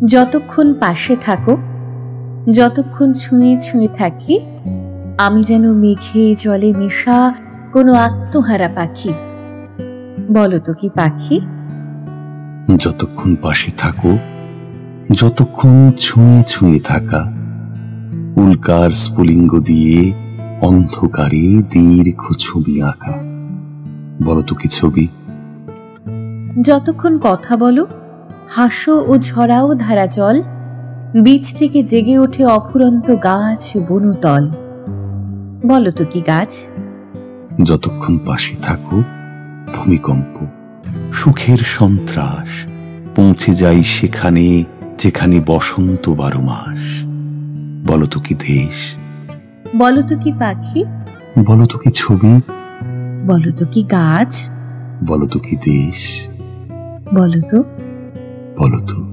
যতক্ষণ পাশে থাকো, যতক্ষণ ছুঁয়ে ছুঁয়ে থাকি, আমি যেন মেঘে জলে মেশা কোনো আত্মহারা পাখি। বলো তো কি পাখি? যতক্ষণ পাশে থাকো, যতক্ষণ ছুঁয়ে ছুঁয়ে থাকা, উল্কার স্ফুলিঙ্গ দিয়ে অন্ধকারে দীর্ঘ ছবি আঁকা। বলো তো কি ছবি? যতক্ষণ কথা বলো, হাসো ও ঝরাও ধারা জল, বীজ থেকে জেগে ওঠে অফুরন্ত গাছ বনতল। বলো তো কি গাছ? যতক্ষণ পাশে থাকো, ভূমিকম্প, সুখের সন্ত্রাস পৌঁছে যাই সেখানে যেখানে বসন্ত 12 মাস। বলো তো কি দেশ? বলো তো কি পাখি? বলো তো কি ছবি? বলো তো কি গাছ? বলো তো কি দেশ? বলো তো। বলো তো।